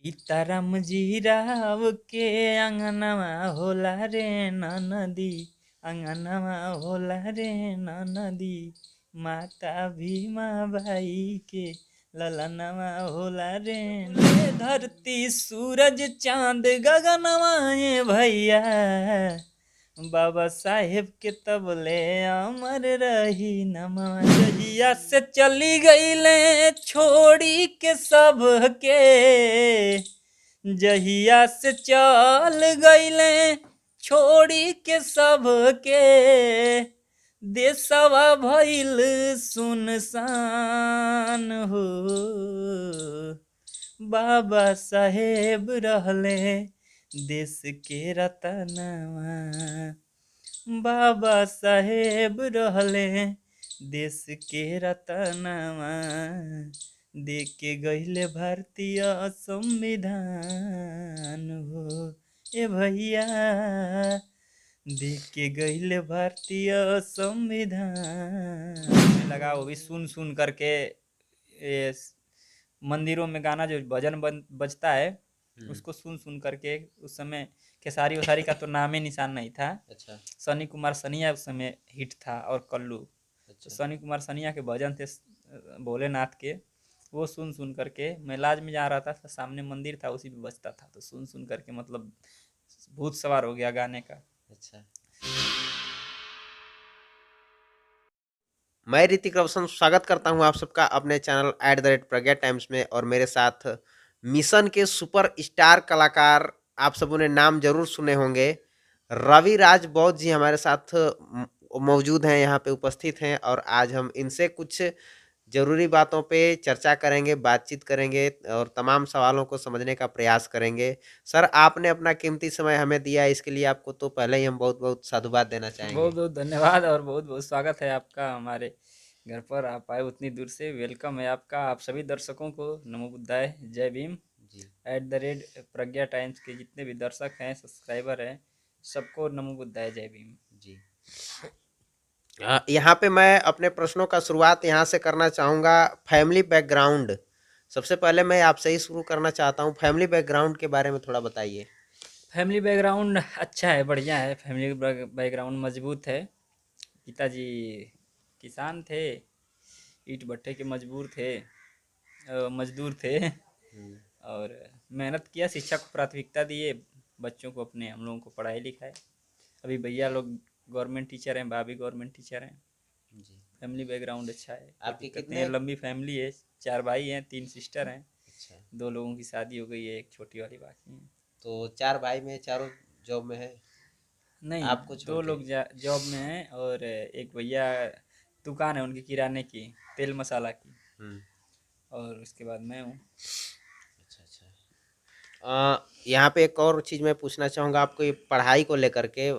सीताराम जी राव के अंगनवा होला रे नदी, अंगनवा होला रे नदी, माता भीमा बाई के ललनवा होला रे धरती सूरज चांद गगनवा ये भैया, बाबा साहेब के तबले अमर रही नमा। जहिया से चली गईले छोड़ी के सब के, जहिया से चल गईले छोड़ी के सब के, देशवा भइल सुनसान हो। बाबा साहेब रहले देश के रतनवा, बाबा साहेब रहले देश के रतनवा, दे के गईले भारतीय संविधान हो। ए भैया दे के गईले भारतीय संविधान। लगा वो भी सुन सुन करके, ये मंदिरों में गाना जो भजन बजता है उसको सुन सुन करके। उस समय खेसारी वसारी का तो नाम ही निशान नहीं था। अच्छा। सनी कुमार सनिया उस समय हिट था और कल्लू। तो सनी कुमार सनिया के भजन थे भोलेनाथ के, वो सुन सुन करके मैं इलाज में जा रहा था, सामने मंदिर था उसी पे बजता था, तो सुन सुन करके मतलब भूत सवार हो गया गाने का। अच्छा। मैं ऋतिक रोशन स्वागत करता हूं आप सबका अपने चैनल @प्रज्ञा टाइम्स में। और मेरे साथ मिशन के सुपर स्टार कलाकार, आप सबों ने नाम जरूर सुने होंगे, रवि राज बौद्ध जी हमारे साथ मौजूद हैं, यहाँ पे उपस्थित हैं। और आज हम इनसे कुछ जरूरी बातों पे चर्चा करेंगे, बातचीत करेंगे और तमाम सवालों को समझने का प्रयास करेंगे। सर, आपने अपना कीमती समय हमें दिया, इसके लिए आपको तो पहले ही हम बहुत बहुत साधुवाद देना चाहेंगे। बहुत बहुत धन्यवाद और बहुत बहुत स्वागत है आपका हमारे घर पर। आप आए उतनी दूर से, वेलकम है आपका। आप सभी दर्शकों को नमो बुद्धाय, जय भीम। जी। प्रज्ञा टाइम्स के जितने भी दर्शक हैं, सब्सक्राइबर हैं, सबको नमो बुद्धाय, जय भीम जी। यहाँ पे मैं अपने प्रश्नों का शुरुआत यहाँ से करना चाहूँगा। फैमिली बैकग्राउंड, सबसे पहले मैं आपसे ही शुरू करना चाहता हूँ। फैमिली बैकग्राउंड के बारे में थोड़ा बताइए। फैमिली बैकग्राउंड अच्छा है, बढ़िया है। फैमिली बैकग्राउंड मजबूत है। पिताजी किसान थे, ईंट भट्टे के मजदूर थे और मेहनत किया, शिक्षा को प्राथमिकता दिए, बच्चों को अपने हम लोगों को पढ़ाई लिखाए। अभी भैया लोग गवर्नमेंट टीचर हैं, भाभी गवर्नमेंट टीचर हैं। जी। फैमिली बैकग्राउंड अच्छा है, आपके कितने लंबी फैमिली है, 4 भाई हैं, 3 सिस्टर हैं। अच्छा। 2 लोगों की शादी हो गई है, एक छोटी वाली बाकी है। तो 4 भाई में चारों जॉब में है? नहीं, आपको छोड़ 2 के? लोग जॉब में हैं और एक भैया दुकान है उनकी किराने की, तेल मसाला की। और उसके बाद मैं हूँ। अच्छा अच्छा। यहाँ पे एक और चीज़ मैं पूछना चाहूँगा आपको, ये पढ़ाई को लेकर के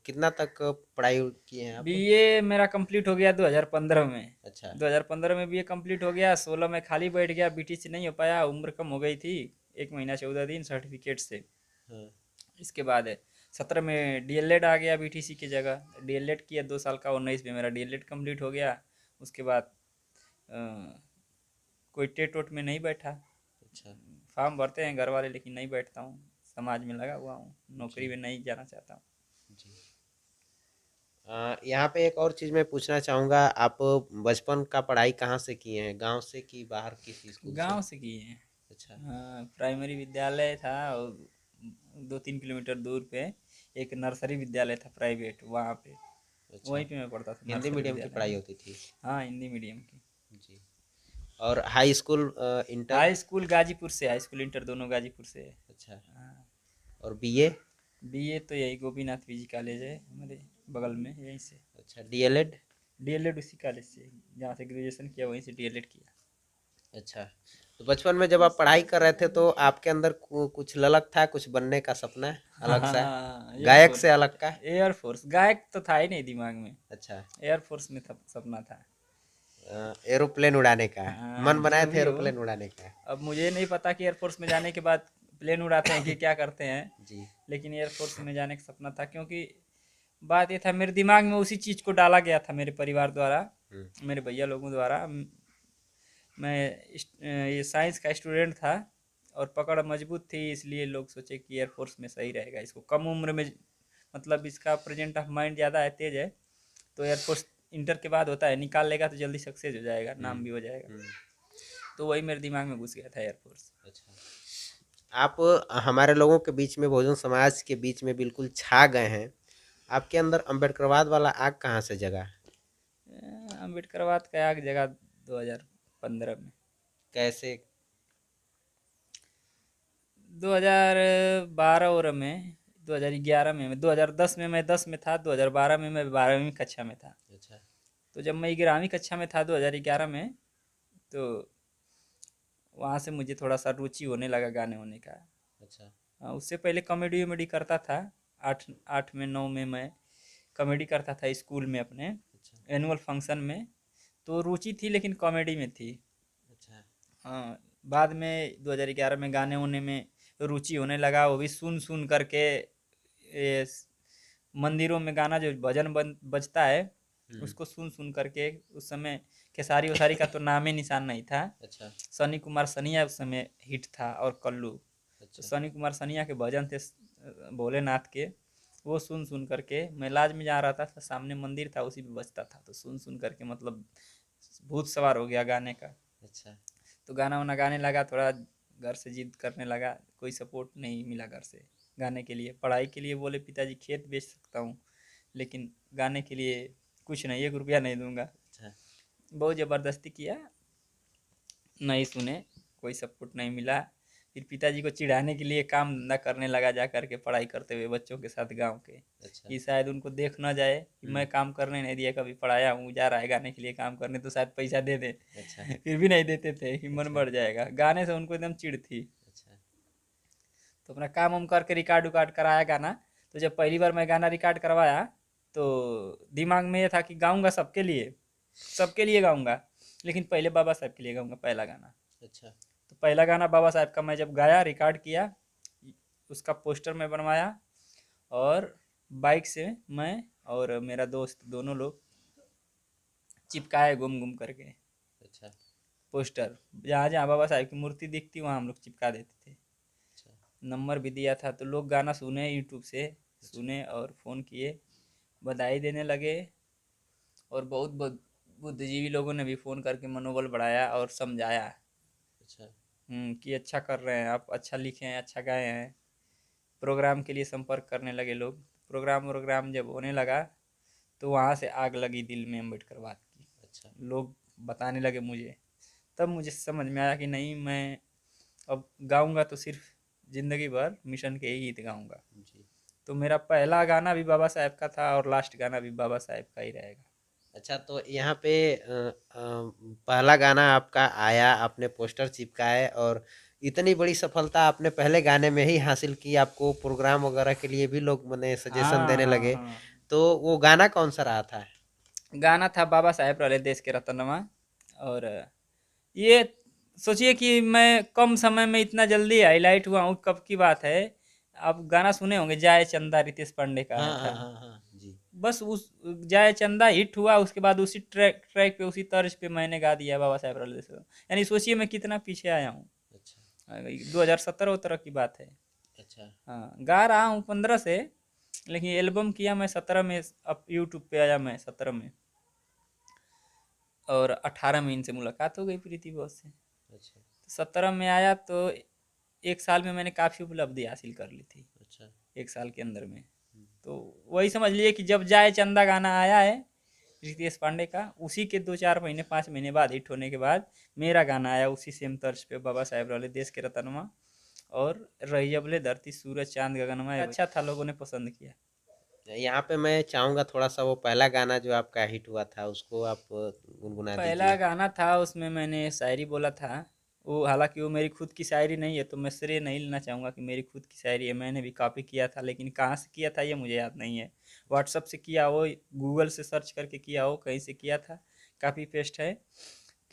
कितना तक पढ़ाई किए हैं आप? बीए मेरा कंप्लीट हो गया 2015 में। अच्छा। 2015 में बीए कंप्लीट हो गया, 16 में खाली बैठ गया, बीटीसी नहीं हो पाया, उम्र कम हो गई थी, 1 महीना 14 दिन सर्टिफिकेट से। हाँ। इसके बाद 17 में डीएलएड आ गया बीटीसी की जगह, डीएलएड किया 2 साल का, 19 में मेरा डीएलएड कंप्लीट हो गया। उसके बाद अ, कोई टेट वोट में नहीं बैठा। अच्छा। फॉर्म भरते हैं घर वाले, लेकिन नहीं बैठता हूँ, समाज में लगा हुआ हूँ, नौकरी में नहीं जाना चाहता हूँ। जी। यहाँ पे एक और चीज़ मैं पूछना चाहूँगा, आप बचपन का पढ़ाई कहाँ से किए हैं? गांव से कि बाहर किसी स्कूल से? गांव से किए हैं। अच्छा। हाँ, प्राइमरी विद्यालय था और 2-3 किलोमीटर दूर पे एक नर्सरी विद्यालय था प्राइवेट, वहाँ पे, अच्छा। वहीं पे मैं पढ़ता था, हिंदी नर्सरी मीडियम की विद्यालय पढ़ाई में। होती थी? हाँ, हिंदी मीडियम की। जी। और high school, inter? High school Ghazipur से, हाई स्कूल इंटर दोनों गाजीपुर से है। अच्छा। हाँ। और बीए? बीए तो यही गोपीनाथ पीजी कॉलेज है हमारे बगल में, यहीं से। अच्छा। डीएलएड? डीएलएड उसी कॉलेज से, जहाँ से ग्रेजुएशन किया वहीं से डीएलएड किया। अच्छा। तो बचपन में जब आप पढ़ाई कर रहे थे तो आपके अंदर कुछ ललक था, कुछ बनने का सपना अलग सा, हाँ, गायक से अलग का? एयरफोर्स, गायक तो था ही नहीं दिमाग में, अच्छा। एयरफोर्स में था, सपना था। एरोप्लेन उड़ाने का हाँ, मन बनाए जो थे, भी हो। एरोप्लेन उड़ाने का? अब मुझे नहीं पता कि एयरफोर्स में जाने के बाद प्लेन उड़ाते हैं कि क्या करते हैं, जी। लेकिन एयरफोर्स में जाने का सपना था, क्योंकि बात ये था मेरे दिमाग में उसी चीज़ को डाला गया था मेरे परिवार द्वारा, मेरे भैया लोगों द्वारा। मैं ये साइंस का स्टूडेंट था और पकड़ मजबूत थी, इसलिए लोग सोचे कि एयरफोर्स में सही रहेगा। इसको कम उम्र में मतलब इसका प्रेजेंट ऑफ माइंड ज़्यादा है, तेज है, तो एयरफोर्स इंटर के बाद होता है, निकाल लेगा तो जल्दी सक्सेस हो जाएगा, नाम भी हो जाएगा। तो वही मेरे दिमाग में घुस गया था, एयरफोर्स। अच्छा, आप हमारे लोगों के बीच में, बहुजन समाज के बीच में बिल्कुल छा गए हैं। आपके अंदर अम्बेडकरवाद वाला आग कहाँ से जगा? अम्बेडकरवाद का आग जगह 2015 में। कैसे? 2012 और में, 2011 में, 2010 में मैं 10 में था, 2012 में मैं 12वीं कक्षा में था। अच्छा। तो जब मैं 11वीं कक्षा में था 2011 में, तो वहाँ से मुझे थोड़ा सा रुचि होने लगा गाने होने का। अच्छा। उससे पहले कॉमेडी वमेडी करता था। आठ आठ में 9 में मैं कॉमेडी करता था स्कूल में अपने अच्छा। एनुअल फंक्शन में। तो रुचि थी लेकिन कॉमेडी में थी। अच्छा। हाँ, बाद में 2011 में गाने होने में रुचि होने लगा, वो भी सुन सुन करके। ये मंदिरों में गाना जो भजन बजता है, उसको सुन सुन करके। उस समय खेसारी वसारी का तो नाम ही निशान नहीं था। अच्छा। सनी कुमार सनिया उस समय हिट था, और कल्लू। तो अच्छा। सनी कुमार सनिया के भजन थे भोलेनाथ के, वो सुन सुन करके मैं इलाज में जा रहा था, तो सामने मंदिर था, उसी पे बजता था, तो सुन सुन करके मतलब भूत सवार हो गया गाने का। अच्छा। तो गाना वाना गाने लगा, थोड़ा घर से जिद करने लगा। कोई सपोर्ट नहीं मिला घर से गाने के लिए। पढ़ाई के लिए बोले पिताजी खेत बेच सकता हूँ, लेकिन गाने के लिए कुछ नहीं, 1 रुपया नहीं दूंगा। अच्छा। बहुत ज़बरदस्ती किया, नहीं सुने, कोई सपोर्ट नहीं मिला। फिर पिताजी को चिढ़ाने के लिए काम धंधा करने लगा, जा करके पढ़ाई करते हुए बच्चों के साथ गांव के, अच्छा। कि शायद उनको देख ना जाए कि मैं काम करने नहीं दिया, कभी पढ़ाया हूँ, जा रहा है गाने के लिए काम करने, तो शायद पैसा दे दे। अच्छा। फिर भी नहीं देते थे कि मन अच्छा। बढ़ जाएगा। गाने से उनको एकदम चिढ़ थी। अच्छा। तो अपना काम वाम करके रिकॉर्ड उकार्ड कराया गाना। तो जब पहली बार मैं गाना रिकॉर्ड करवाया, तो दिमाग में ये था कि गाऊंगा सबके लिए, सबके लिए गाऊंगा, लेकिन पहले बाबा साहब के लिए गाऊंगा पहला गाना। अच्छा। तो पहला गाना बाबा साहब का मैं जब गाया, रिकॉर्ड किया, उसका पोस्टर मैं बनवाया, और बाइक से मैं और मेरा दोस्त दोनों लोग चिपकाए घूम घूम करके अच्छा। पोस्टर। जहाँ जहाँ बाबा साहब की मूर्ति दिखती वहाँ हम लोग चिपका देते थे। अच्छा। नंबर भी दिया था, तो लोग गाना सुने, यूट्यूब से अच्छा। सुने और फ़ोन किए, बधाई देने लगे। और बहुत बहुत बुद्धिजीवी लोगों ने भी फ़ोन करके मनोबल बढ़ाया और समझाया अच्छा। कि अच्छा कर रहे हैं आप, अच्छा लिखे हैं, अच्छा गाए हैं। प्रोग्राम के लिए संपर्क करने लगे लोग। प्रोग्राम जब होने लगा, तो वहाँ से आग लगी दिल में अम्बेडकरवाद की। अच्छा। लोग बताने लगे मुझे, तब मुझे समझ में आया कि नहीं, मैं अब गाऊंगा तो सिर्फ ज़िंदगी भर मिशन के ही गीत गाऊंगा। जी। तो मेरा पहला गाना भी बाबा साहेब का था, और लास्ट गाना भी बाबा साहेब का ही रहेगा। अच्छा, तो यहाँ पे पहला गाना आपका आया, आपने पोस्टर चिपकाए, और इतनी बड़ी सफलता आपने पहले गाने में ही हासिल की, आपको प्रोग्राम वगैरह के लिए भी लोग मने सजेशन हाँ देने हाँ लगे। हाँ। तो वो गाना कौन सा रहा था? गाना था बाबा साहेब रले देश के रतनवा। और ये सोचिए कि मैं कम समय में इतना जल्दी हाईलाइट हुआ हूँ, कब की बात है। आप गाना सुने होंगे, जाए चंदा, रितेश पांडे का आया हाँ, हाँ, था। हाँ, हाँ, जी। बस उस जाए चंदा हिट हुआ, उसके बाद उसी ट्रैक ट्रैक पे, उसी तर्ज पे मैंने गा दिया बाबा साहेब रले से। यानी सोचिए मैं कितना पीछे आया हूँ। अच्छा। 2017 की बात है। अच्छा। हाँ, गा रहा हूँ 15 से, लेकिन एल्बम किया मैं 17 में। अब यूट्यूब पे आया मैं 17 में, और 18 में इनसे मुलाकात हो गई प्रीति बॉस से। अच्छा। तो 17 में आया, तो 1 साल में मैंने काफ़ी उपलब्धि हासिल कर ली थी, अच्छा। 1 साल के अंदर में। हम्म। तो वही समझ लिए कि जब जाए चंदा गाना आया है रितेश पांडे का, उसी के 2-4 महीने 5 महीने बाद हिट होने के बाद मेरा गाना आया उसी सेम तर्ज पे, बाबा साहेब रले देश के रतनमा और रही जबले धरती सूरज चांद गगनमा। अच्छा था, लोगों ने पसंद किया। यहाँ पे मैं चाहूँगा थोड़ा सा वो पहला गाना जो आपका हिट हुआ था उसको आप गुनगुना पहला दीजिए। गाना था, उसमें मैंने शायरी बोला था। वो हालांकि वो मेरी खुद की शायरी नहीं है, तो मैं श्रेय नहीं लेना चाहूँगा कि मेरी खुद की शायरी है। मैंने भी कॉपी किया था, लेकिन कहाँ से किया था ये मुझे याद नहीं है। व्हाट्सअप से किया हो, गूगल से सर्च करके किया हो, कहीं से किया था, कॉपी पेस्ट है।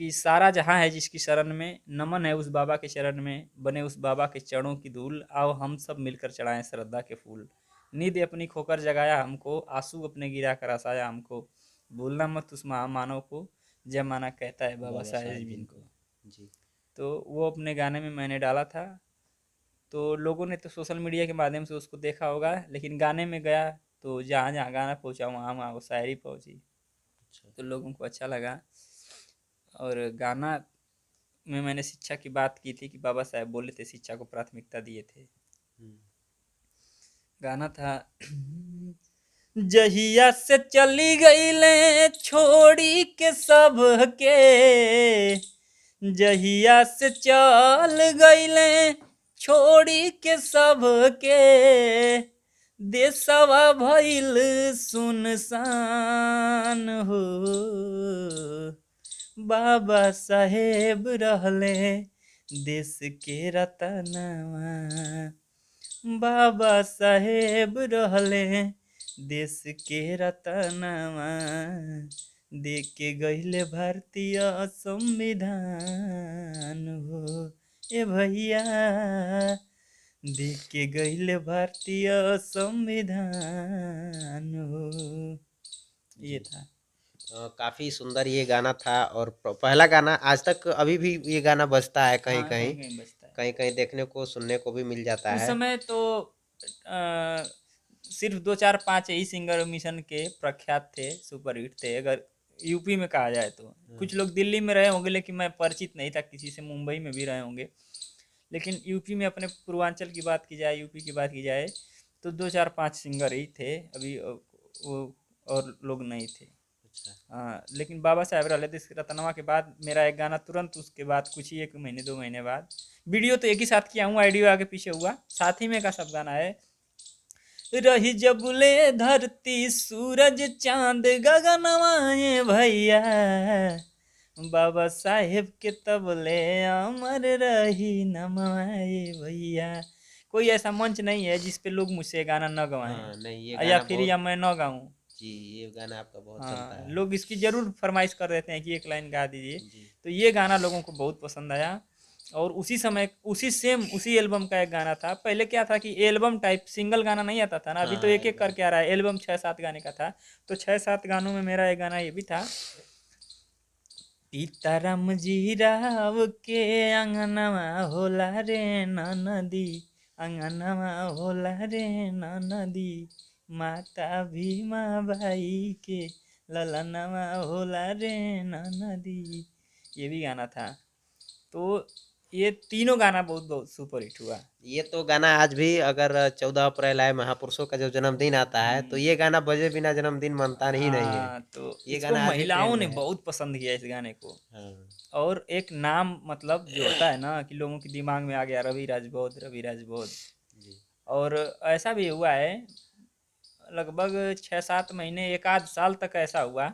कि सारा जहाँ है जिसकी शरण में, नमन है उस बाबा के चरण में, बने उस बाबा के चरणों की धूल, आओ हम सब मिलकर चढ़ाएं श्रद्धा के फूल। नींद अपनी खोकर जगाया हमको, आंसू अपने गिरा कर हंसाया हमको, भूलना मत उस महामानव को, जमाना कहता है बाबा बाबा साहेब साहेब जिनको। जिनको। जी। तो वो अपने गाने में मैंने डाला था। तो लोगों ने तो सोशल मीडिया के माध्यम से उसको देखा होगा, लेकिन गाने में गया तो जहाँ जहाँ गाना पहुँचा वहाँ वहाँ वो शायरी पहुँची, तो लोगों को अच्छा लगा। और गाना में मैंने शिक्षा की बात की थी कि बाबा साहेब बोले थे शिक्षा को प्राथमिकता दिए थे। गाना था जहिया से चली गईले छोड़ी के सब के, जहिया से चल गईले छोड़ी के सब के, देशवा भइल सुनसान हो, बाबा साहेब रहले देश के रतनवा, बाबा साहेब रहले देश के रतनवा, दे के गईले भारतीय संविधान हो, ए भैया दे के गईले भारतीय संविधान हो। ये था। काफी सुंदर ये गाना था, और पहला गाना आज तक अभी भी ये गाना बजता है कहीं हाँ, कहीं, कहीं बजता है। कहीं कहीं देखने को सुनने को भी मिल जाता उस है। समय तो सिर्फ 2 4 5 यही सिंगर मिशन के प्रख्यात थे, सुपर हिट थे अगर यूपी में कहा जाए तो। कुछ लोग दिल्ली में रहे होंगे लेकिन मैं परिचित नहीं था किसी से, मुंबई में भी रहे होंगे, लेकिन यूपी में अपने पूर्वांचल की बात की जाए, यूपी की बात की जाए तो 2 4 5 सिंगर ही थे अभी, वो और लोग नहीं थे। हाँ, लेकिन बाबा साहेब रहले देश के रतनवा के बाद मेरा एक गाना तुरंत उसके बाद कुछ ही 1 महीने 2 महीने बाद, वीडियो तो एक ही साथ किया हूँ, आइडियो आगे पीछे हुआ, साथ ही में का सब गाना है। रही जबले धरती सूरज चांद गगनवाए भैया, बाबा साहेब के तबले अमर रही नमवाए भैया। कोई ऐसा मंच नहीं है जिस पे लोग मुझसे गाना न गवाएं, हाँ, नहीं ये या गाना फिर बहुत, या मैं न गाऊं। जी ये गाना आपका बहुत चलता हाँ, है। लोग इसकी जरूर फरमाइश कर देते हैं कि एक लाइन गा दीजिए, जी। तो ये गाना लोगों को बहुत पसंद आया। और उसी समय उसी एल्बम का एक गाना था। पहले क्या था कि एल्बम टाइप सिंगल गाना नहीं आता था ना, अभी तो हाँ एक एक एल्बम। करके आ रहा है, एल्बम 6 7 गाने का था, तो 6 7 गानों में मेरा एक गाना ये भी था। सीताराम जी राव के अंगनवा होला रे नदी, अंगनवा होला रे नदी, माता भीमा बाई के ललनवा होला रे नदी। ये भी गाना था। तो ये तीनों गाना बहुत बहुत सुपर हिट हुआ। ये तो गाना आज भी अगर 14 अप्रैल आए, महापुरुषों का जब जन्मदिन आता है, तो ये गाना बजे बिना जन्मदिन मनता ही नहीं है। हाँ, तो ये इसको गाना आज भी महिलाओं ट्रेंड ने में है। बहुत पसंद किया इस गाने को। हाँ। और एक नाम मतलब जो होता है ना कि लोगों के दिमाग में आ गया, रवि राजभोज, रवि राजभोज। जी। और ऐसा भी हुआ है, लगभग 6 7 महीने, एक आध साल तक ऐसा हुआ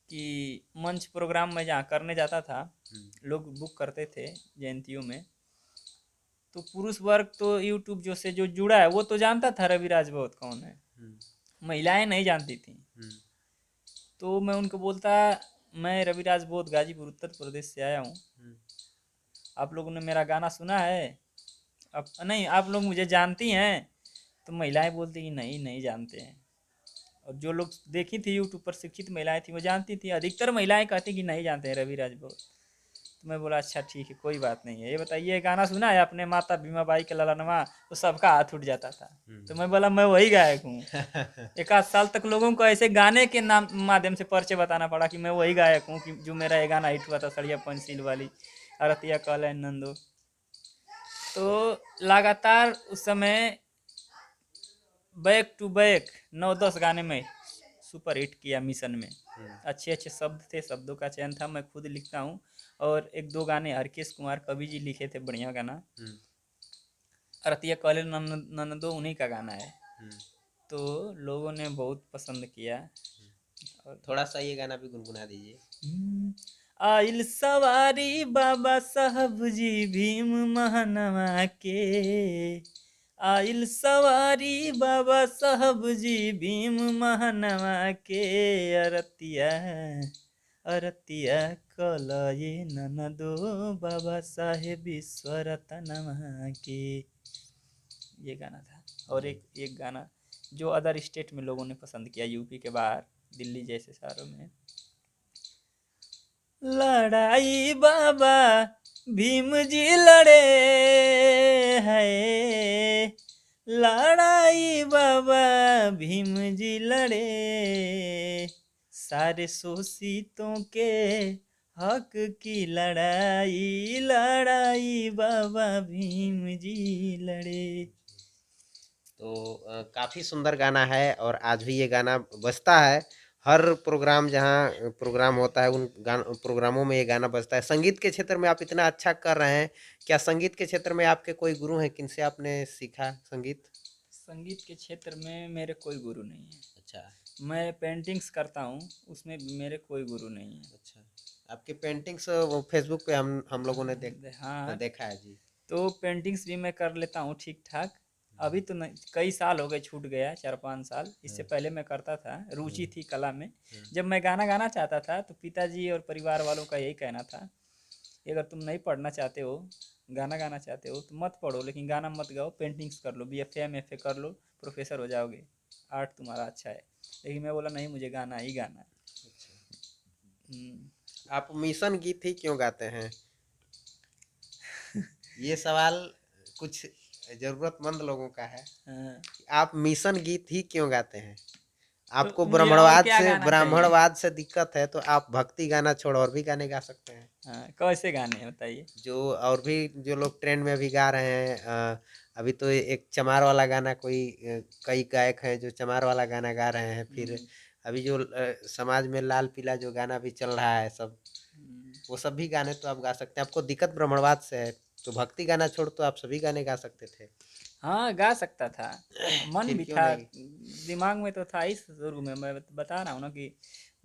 कि मंच प्रोग्राम में जहाँ करने जाता था, लोग बुक करते थे जयंतियों में, तो पुरुष वर्ग तो यूट्यूब जो जुड़ा है वो तो जानता था रवि राजभोज कौन है, महिलाएं नहीं जानती थी। तो मैं उनको बोलता, मैं रवि राजभोज गाजीपुर उत्तर प्रदेश से आया हूँ, आप लोगों ने मेरा गाना सुना है? अब नहीं, आप लोग मुझे जानती हैं? तो महिलाएं बोलती कि नहीं नहीं जानते हैं। और जो लोग देखी थी यूट्यूब पर, शिक्षित महिलाएं थी, वो जानती थी। अधिकतर महिलाएं कहती कि नहीं जानते हैं रवि राजभोज। तो मैं बोला अच्छा ठीक है, कोई बात नहीं है, ये बताइए गाना सुना है आपने माता भीमा बाई के ललनवा? तो सबका हाथ उठ जाता था। तो मैं बोला मैं वही गायक हूँ। एक आध साल तक लोगों को ऐसे गाने के नाम माध्यम से परिचय बताना पड़ा कि मैं वही गायक हूँ कि जो मेरा ये गाना हिट हुआ था, सड़िया पंचशील वाली अरतिया कल है नंदो। तो लगातार उस समय बैक टू बैक 9 10 गाने में सुपर हिट किया मिशन में। अच्छे अच्छे शब्द थे, शब्दों का चयन था, मैं खुद लिखता हूँ। और 1 2 गाने हरकेश कुमार कवि जी लिखे थे, बढ़िया गाना। अरतिया कॉलेज ननदो उन्हीं का गाना है। तो लोगों ने बहुत पसंद किया। और थोड़ा सा ये गाना भी गुनगुना दीजिए। आइल सवारी बाबा साहब जी भीम महानवा के, आइल सवारी बाबा साहब जी भीम महानवा के, अरतिया अरतिया कल ये ननदो बाबा साहेब विश्वरतनवा के। ये गाना था। और एक गाना जो अदर स्टेट में लोगों ने पसंद किया, यूपी के बाहर दिल्ली जैसे शहरों में, लड़ाई बाबा भीम जी लड़े है लड़ाई बाबा भीम जी लड़े सारे शोषितों के हक की लड़ाई लड़ाई बाबा भीम जी लड़े। तो काफ़ी सुंदर गाना है और आज भी ये गाना बजता है। हर प्रोग्राम जहाँ प्रोग्राम होता है उन प्रोग्रामों में ये गाना बजता है। संगीत के क्षेत्र में आप इतना अच्छा कर रहे हैं, क्या संगीत के क्षेत्र में आपके कोई गुरु हैं, किनसे आपने सीखा संगीत? संगीत के क्षेत्र में मेरे कोई गुरु नहीं है। अच्छा। मैं पेंटिंग्स करता हूँ, उसमें भी मेरे कोई गुरु नहीं है। अच्छा, आपकी पेंटिंग्स वो फेसबुक पे हम लोगों ने हाँ, देखा है जी। तो पेंटिंग्स भी मैं कर लेता हूँ ठीक ठाक। अभी तो नहीं, कई साल हो गए, छूट गया 4-5 साल। इससे पहले मैं करता था, रुचि थी कला में। जब मैं गाना गाना चाहता था तो पिताजी और परिवार वालों का यही कहना था कि अगर तुम नहीं पढ़ना चाहते हो, गाना गाना चाहते हो तो मत पढ़ो, लेकिन गाना मत गाओ, पेंटिंग्स कर लो, BFA MFA कर लो, प्रोफेसर हो जाओगे, आर्ट तुम्हारा अच्छा है। लेकिन मैं बोला नहीं, मुझे गाना ही गाना है। आप मिशन गीत ही क्यों गाते हैं? ये सवाल कुछ ज़रूरतमंद लोगों का है। हाँ, आप मिशन गीत ही क्यों गाते हैं? आपको तो मुझे और क्या गाना चाहिए? ब्राह्मणवाद से दिक्कत है तो आप भक्ति गाना छोड़ और भी गाने गा सकते हैं। हाँ, कैसे गाने हैं बताइए? जो और भी जो लोग ट्रेंड में भी गा रहे हैं, अभी तो एक चमार वाला गाना कोई कई गायक हैं जो चमार वाला गाना गा रहे हैं। फिर अभी जो समाज में लाल पीला जो गाना भी चल रहा है सब, वो सब भी गाने तो आप गा सकते हैं। आपको दिक्कत ब्राह्मणवाद से है तो भक्ति गाना छोड़ तो आप सभी गाने गा सकते थे। हाँ, गा सकता था, मन फिर भी क्यों था, नहीं? दिमाग में तो था ही शुरू में। मैं बता रहा हूँ ना कि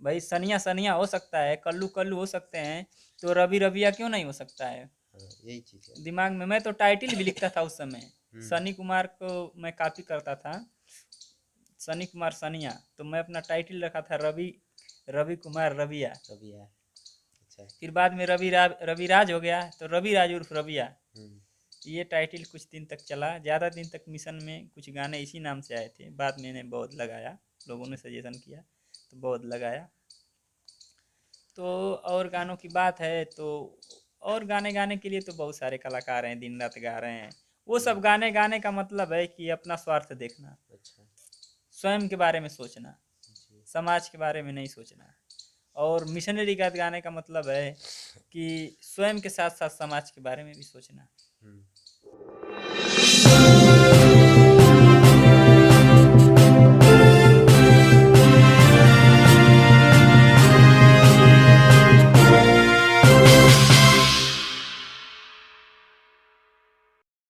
भाई सनिया सनिया हो सकता है, कल्लू कल्लू हो सकते हैं, तो रवि रविया क्यों नहीं हो सकता है? हाँ, यही चीज़ है। दिमाग में मैं तो टाइटिल भी लिखता था उस समय। सनी कुमार को मैं कॉपी करता था, सनी कुमार सनिया, तो मैं अपना टाइटिल रखा था रवि रवि कुमार रविया। सभी है। अच्छा। फिर बाद में रविराज हो गया तो रविराज उर्फ रविया। ये टाइटिल कुछ दिन तक चला, ज़्यादा दिन तक मिशन में कुछ गाने इसी नाम से आए थे। बाद में मैंने बौद्ध लगाया, लोगों ने सजेशन किया तो बौद्ध लगाया। तो और गानों की बात है तो और गाने गाने के लिए तो बहुत सारे कलाकार हैं, दिन रात गा रहे हैं। वो सब गाने गाने का मतलब है कि अपना स्वार्थ देखना, अच्छा। स्वयं के बारे में सोचना, समाज के बारे में नहीं सोचना। और मिशनरी गीत गाने का मतलब है कि स्वयं के साथ साथ समाज के बारे में भी सोचना।